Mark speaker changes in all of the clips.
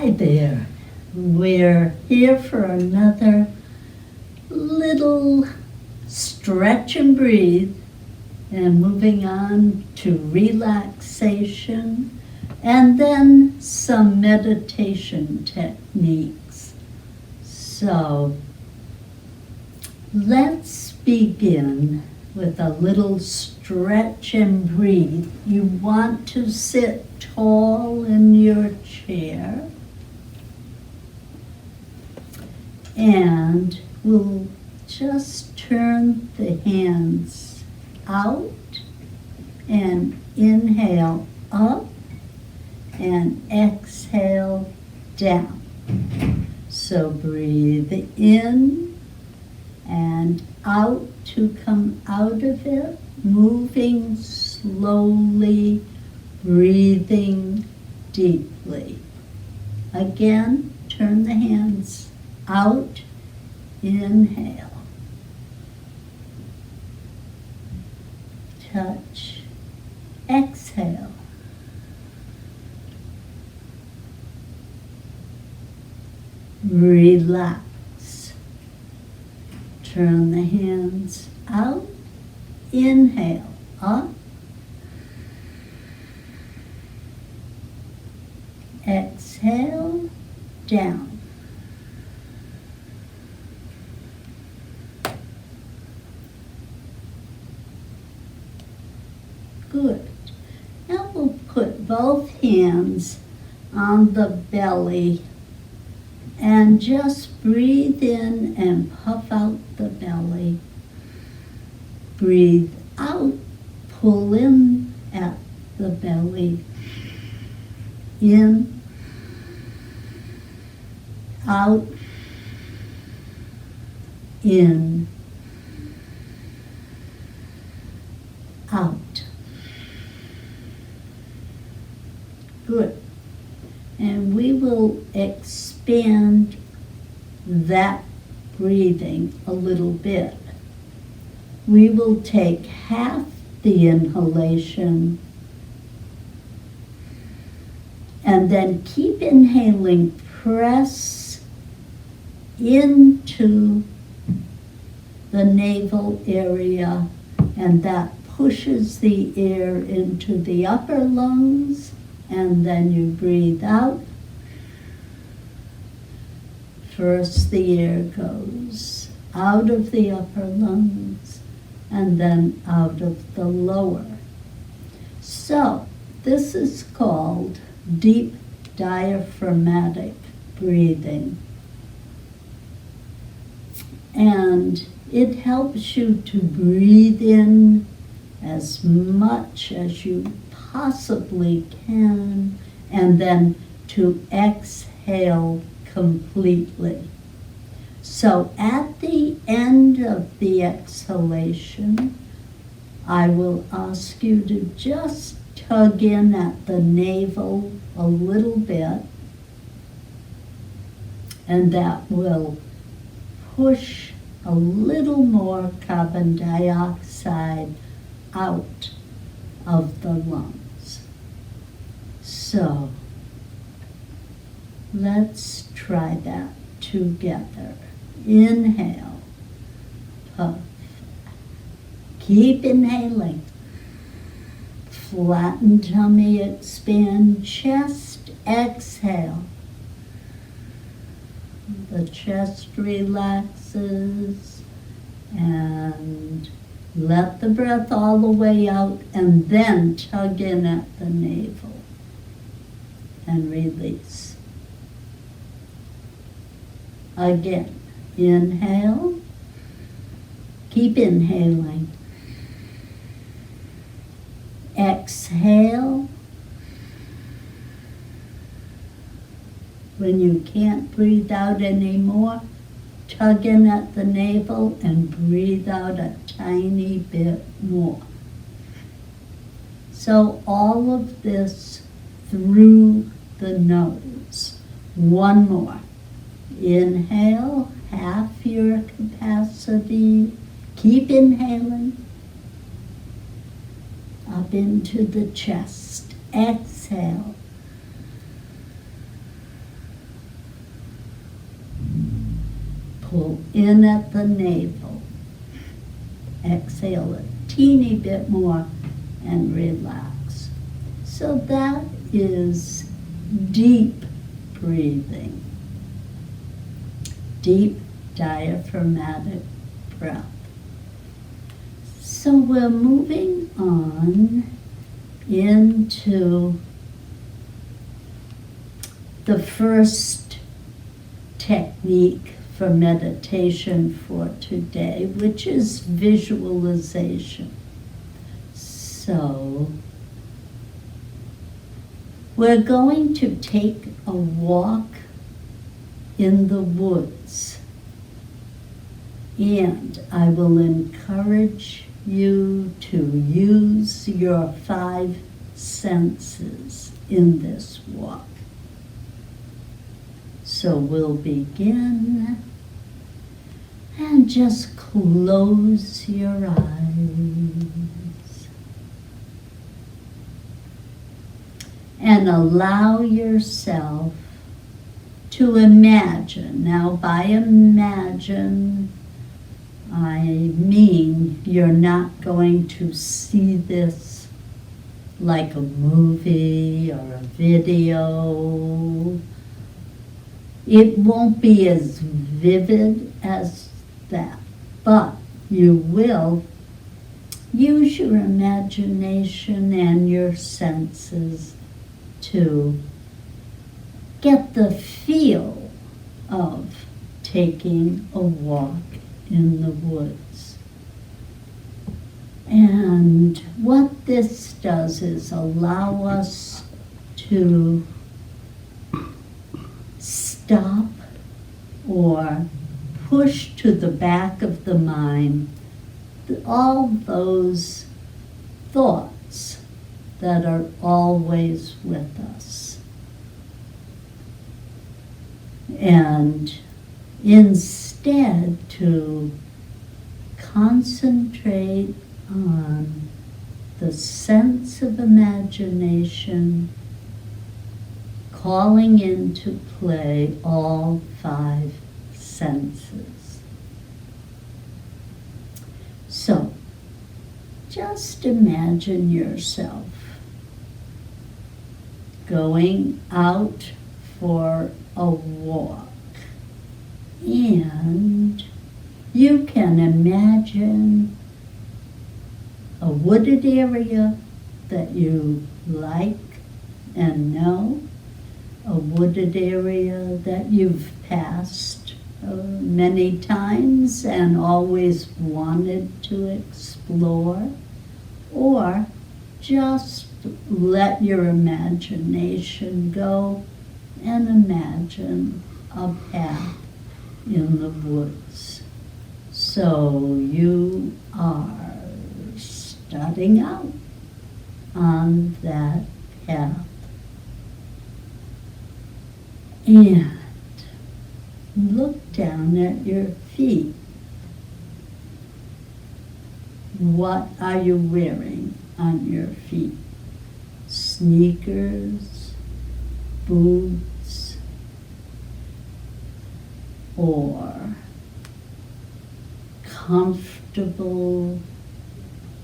Speaker 1: Hi there. We're here for another little stretch and breathe, and moving on to relaxation, and then some meditation techniques. So let's begin with a little stretch and breathe. You want to sit tall in your chair, and we'll just turn the hands out and inhale up and exhale down. So breathe in and out to come out of it, moving slowly, breathing deeply. Again, turn the hands out, inhale. Touch, exhale. Relax. Turn the hands out, inhale, up. Exhale, down. Good. Now we'll put both hands on the belly and just breathe in and puff out the belly. Breathe out, pull in at the belly. In, out, in, out. Good. And we will expand that breathing a little bit. We will take half the inhalation and then keep inhaling, press into the navel area, and that pushes the air into the upper lungs, and then you breathe out. First the air goes out of the upper lungs and then out of the lower. So this is called deep diaphragmatic breathing. And it helps you to breathe in as much as you possibly can, and then to exhale completely. So at the end of the exhalation, I will ask you to just tug in at the navel a little bit, and that will push a little more carbon dioxide out of the lungs. So let's try that together. Inhale, puff. Keep inhaling. Flatten tummy, expand chest, exhale. The chest relaxes, and let the breath all the way out, and then tug in at the navel and release. Again, inhale, keep inhaling. Exhale. When you can't breathe out anymore, tug in at the navel and breathe out a tiny bit more. So all of this through the nose. One more. Inhale, half your capacity. Keep inhaling. Up into the chest. Exhale. Pull in at the navel. Exhale a teeny bit more and relax. So that is deep breathing. Deep diaphragmatic breath. So we're moving on into the first technique for meditation for today, which is visualization. So we're going to take a walk in the woods, and I will encourage you to use your 5 senses in this walk. So we'll begin, and just close your eyes and allow yourself to imagine. Now, by imagine, I mean you're not going to see this like a movie or a video. It won't be as vivid as that, but you will use your imagination and your senses to get the feel of taking a walk in the woods. And what this does is allow us to stop or push to the back of the mind all those thoughts that are always with us. And instead to concentrate on the sense of imagination calling into play all 5 senses. So, just imagine yourself going out for a walk, and you can imagine a wooded area that you like and know, a wooded area that you've passed many times and always wanted to explore, or just let your imagination go and imagine a path in the woods. So you are starting out on that path. And look down at your feet. What are you wearing on your feet? Sneakers, boots, or comfortable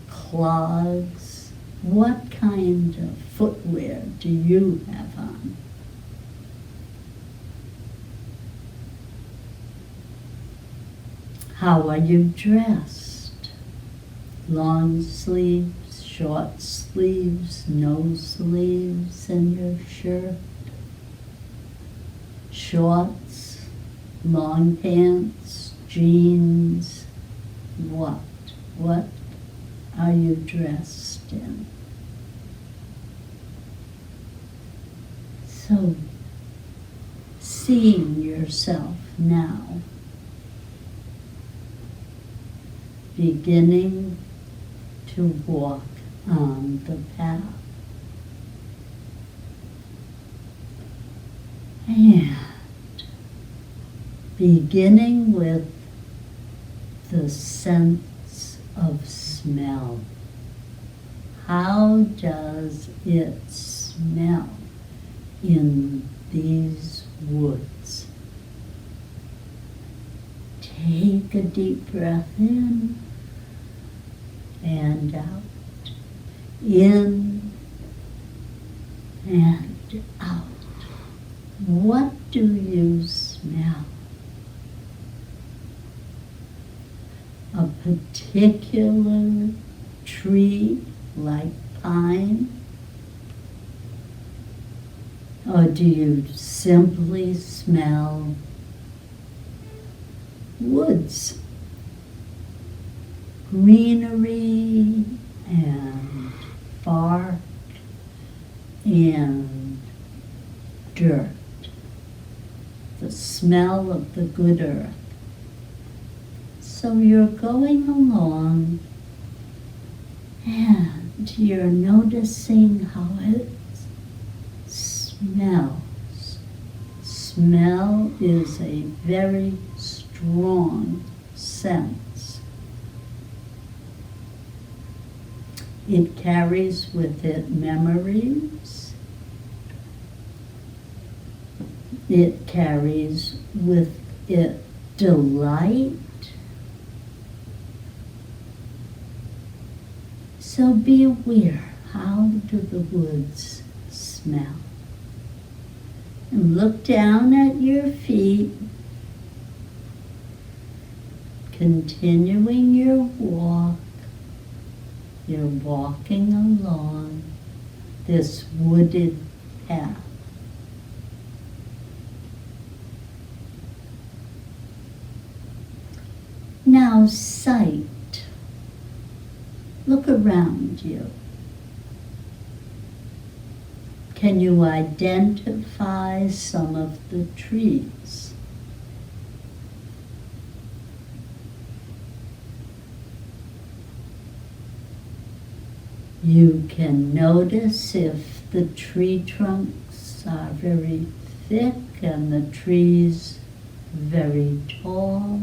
Speaker 1: clogs? What kind of footwear do you have on? How are you dressed? Long sleeves, short sleeves, no sleeves in your shirt? Shorts, long pants, jeans? What? What are you dressed in? So, seeing yourself now, beginning to walk on the path. And beginning with the sense of smell. How does it smell in these woods? take a deep breath in and out. In and out. What do you smell? A particular tree like pine? Or do you simply smell woods, greenery and bark and dirt, the smell of the good earth? So you're going along and you're noticing how it smells. Smell is a very strong sense. It carries with it memories. It carries with it delight. So be aware, how do the woods smell? And look down at your feet, continuing your walk. You're walking along this wooded path. Now sight. Look around you. Can you identify some of the trees? You can notice if the tree trunks are very thick and the trees very tall.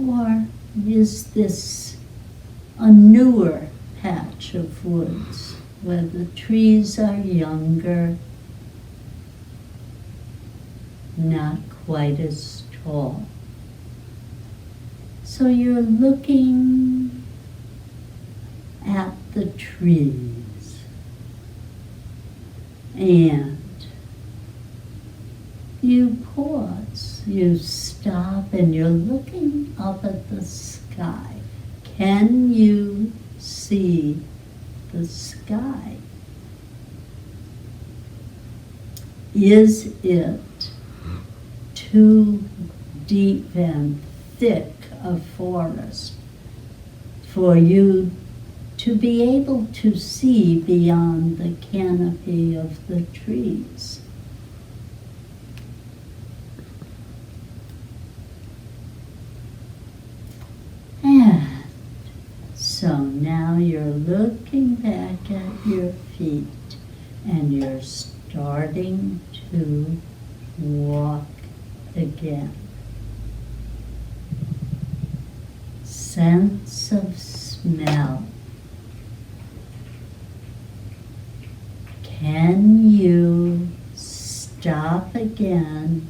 Speaker 1: Or is this a newer patch of woods where the trees are younger, not quite as tall? So you're looking at the trees and you pause, you stop, and you're looking up at the sky. Can you see the sky? Is it too deep and thick a forest for you to be able to see beyond the canopy of the trees? And so now you're looking back at your feet and you're starting to walk again. Sense of smell. Can you stop again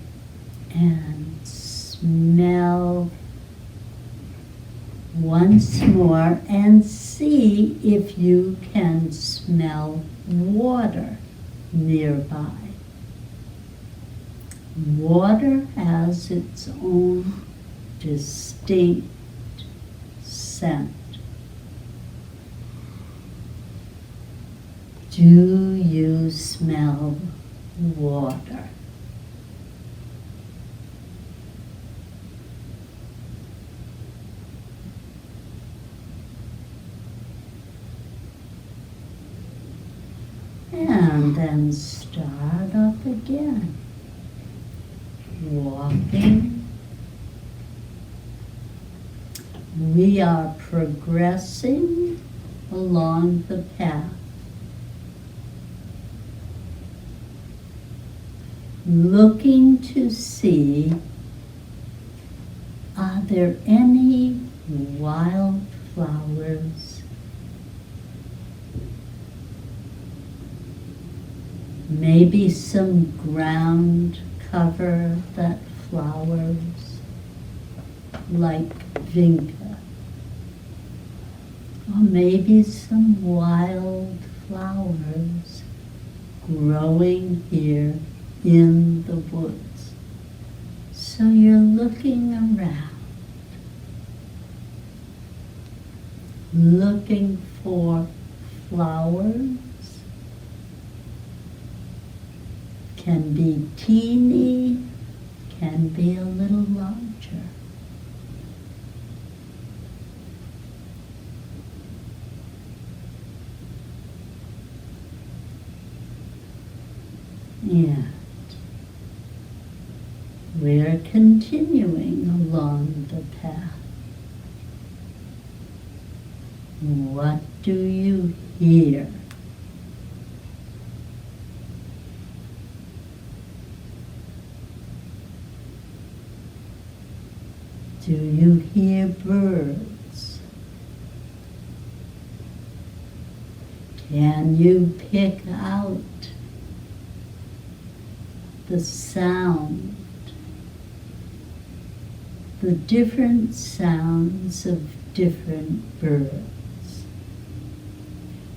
Speaker 1: and smell once more and see if you can smell water nearby? Water has its own distinct scent. Do you smell water? And then start up again, walking. We are progressing along the path, looking to see, are there any wildflowers? Maybe some ground cover that flowers. like vinca, or maybe some wild flowers growing here in the woods. So you're looking around, looking for flowers. Can be teeny, can be a little larger. And we're continuing along the path. What do you hear? Do you hear birds? Can you pick out the sound, the different sounds of different birds?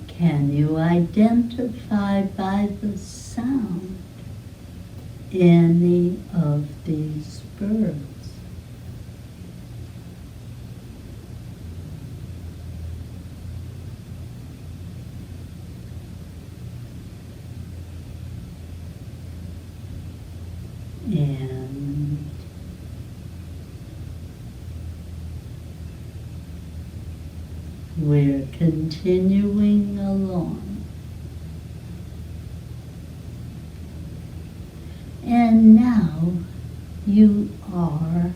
Speaker 1: Can you identify by the sound any of these birds? And we're continuing along. And now you are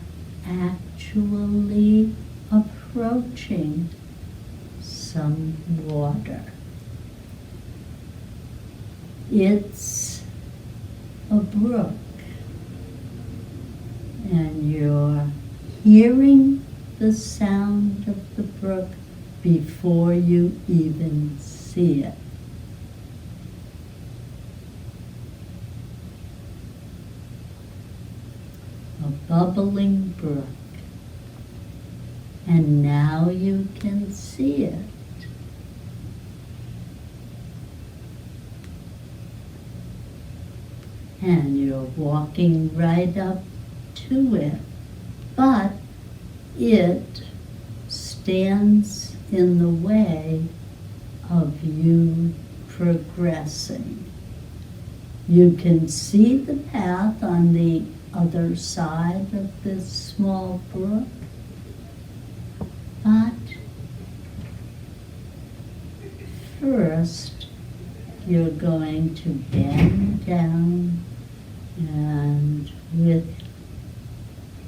Speaker 1: actually approaching some water. It's a brook. And you're hearing the sound of the brook before you even see it. A bubbling brook. And now you can see it. And you're walking right up to it, but it stands in the way of you progressing. You can see the path on the other side of this small brook, but first you're going to bend down and with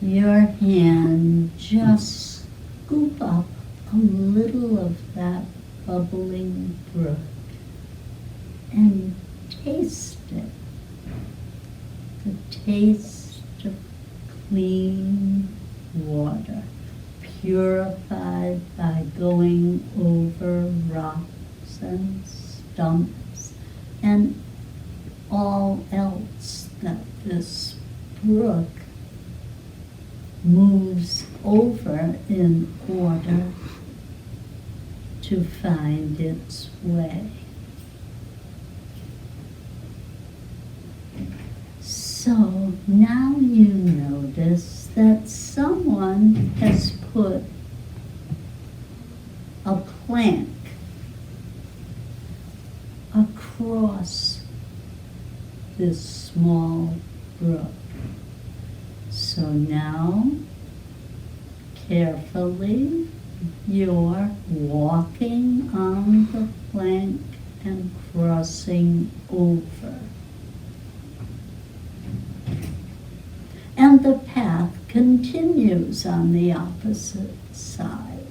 Speaker 1: your hand just scoop up a little of that bubbling brook and taste it. The taste of clean water, purified by going over rocks and stumps and all else that this brook moves over in order to find its way. So now you notice that someone has put a plank across this small brook. So now, carefully, you're walking on the plank and crossing over. And the path continues on the opposite side.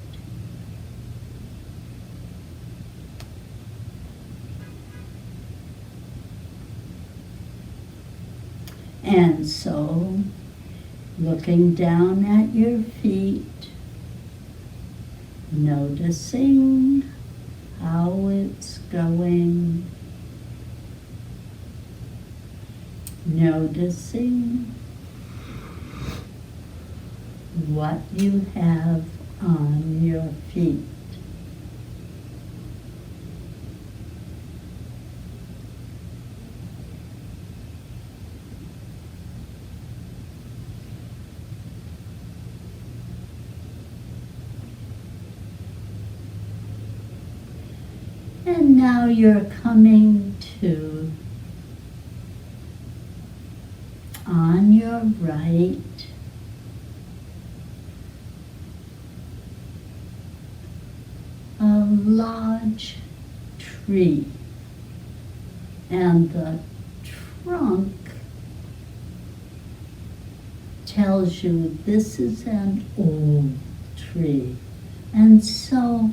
Speaker 1: And so, looking down at your feet, noticing how it's going, noticing what you have on your feet. And now you're coming to, on your right, a large tree, and the trunk tells you this is an old tree. And so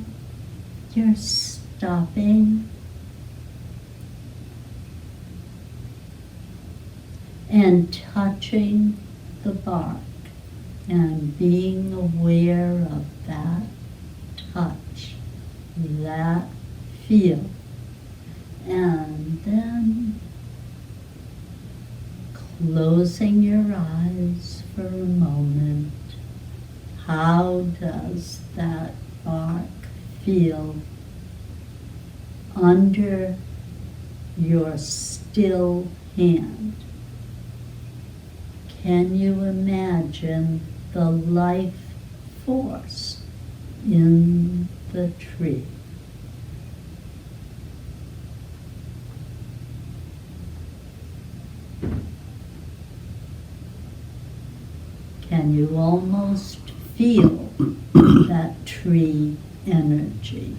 Speaker 1: you're stopping and touching the bark and being aware of that touch, that feel. And then closing your eyes for a moment. How does that bark feel under your still hand? Can you imagine the life force in the tree? Can you almost feel that tree energy?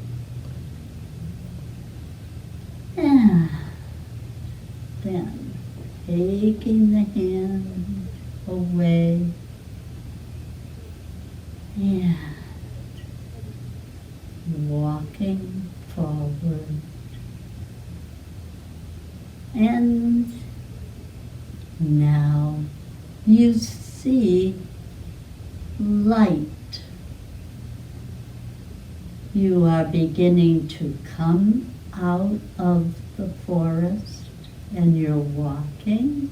Speaker 1: And then taking the hand away and walking forward. And now you see light. You are beginning to come out of the forest, and you're walking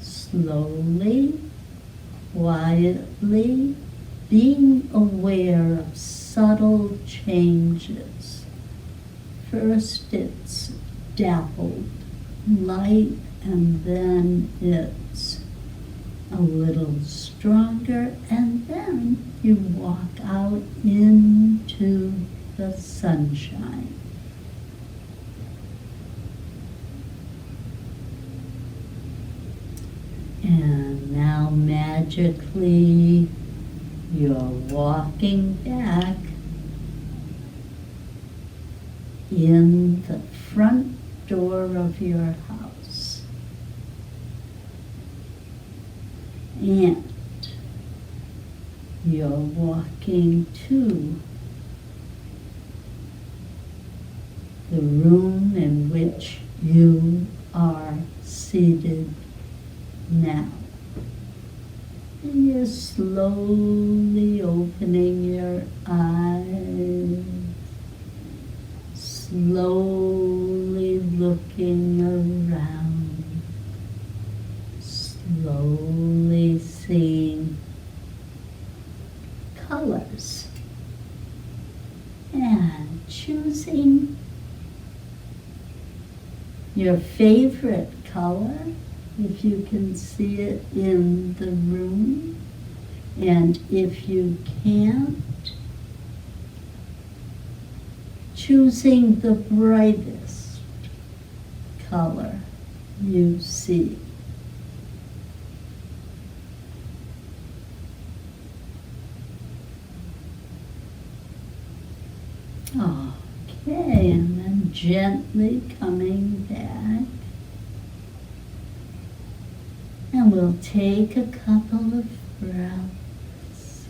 Speaker 1: slowly, quietly, being aware of subtle changes. First it's dappled light, and then it's a little stronger, and then you walk out into the sunshine. And now magically you're walking back in the front door of your house. And you're walking to the room in which you are seated now. And you're slowly opening your eyes, slowly looking around, slowly seeing colors, and choosing your favorite color, if you can see it in the room, and if you can't, choosing the brightest color you see. Okay, and then gently coming back. And we'll take a couple of breaths.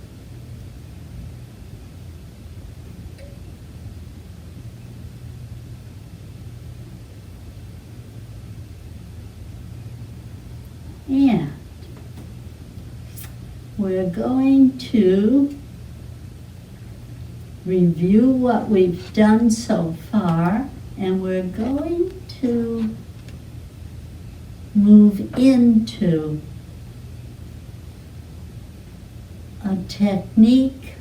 Speaker 1: And we're going to review what we've done so far, and we're going to move into a technique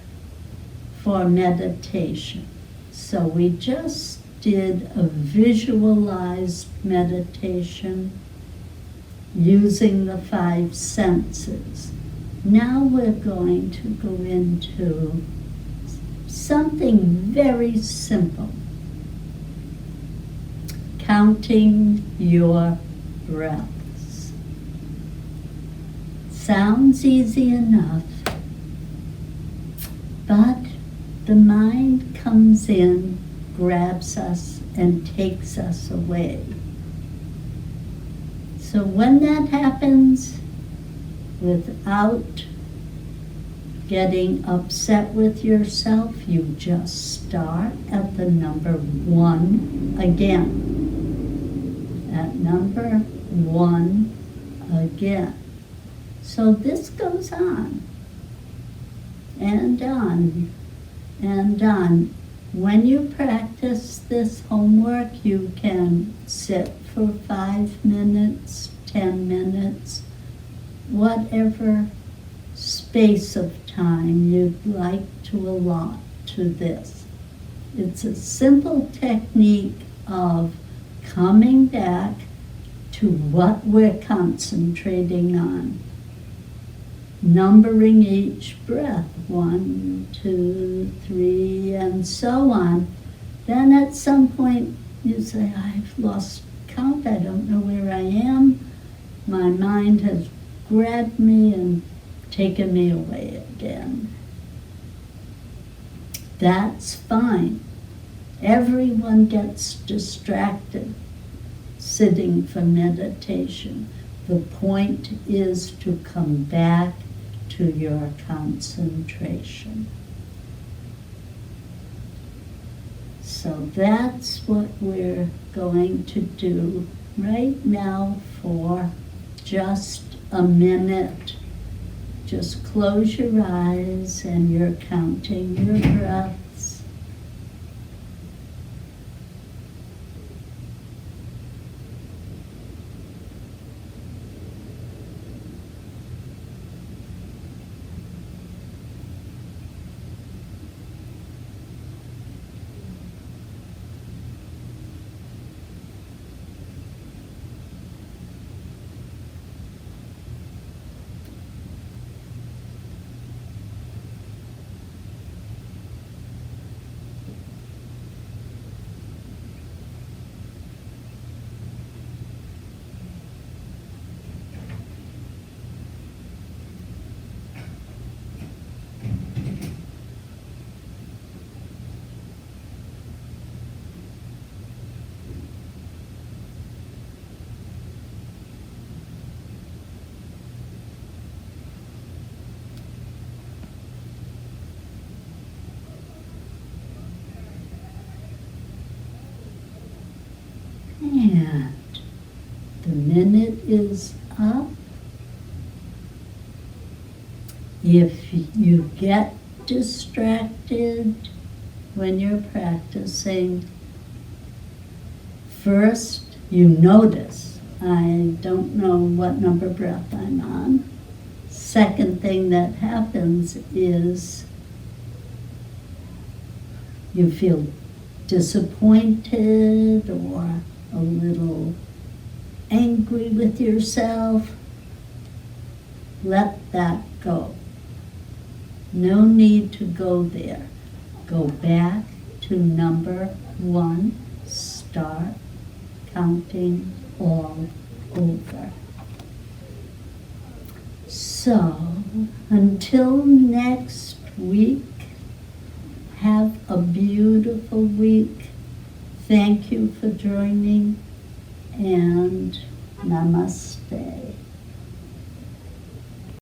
Speaker 1: for meditation. So we just did a visualized meditation using the five senses. Now we're going to go into something very simple. Counting your breaths. Sounds easy enough, but the mind comes in, grabs us, and takes us away. So when that happens, without getting upset with yourself, you just start at the number 1 again. At number 1 again. So this goes on and on and on. When you practice this homework, you can sit for 5 minutes, 10 minutes, whatever space of time you'd like to allot to this. It's a simple technique of coming back to what we're concentrating on. Numbering each breath, 1, 2, 3, and so on. Then at some point you say, I've lost count, I don't know where I am. My mind has grabbed me and taken me away again. That's fine. Everyone gets distracted sitting for meditation. The point is to come back to your concentration. So that's what we're going to do right now for just a minute. Just close your eyes and you're counting your breaths. And the minute is up. If you get distracted when you're practicing, first you notice, I don't know what number breath I'm on. Second thing that happens is you feel disappointed or a little angry with yourself. Let that go. No need to go there. Go back to number 1. Start counting all over. So, until next week, have a beautiful week. Thank you for joining, and namaste.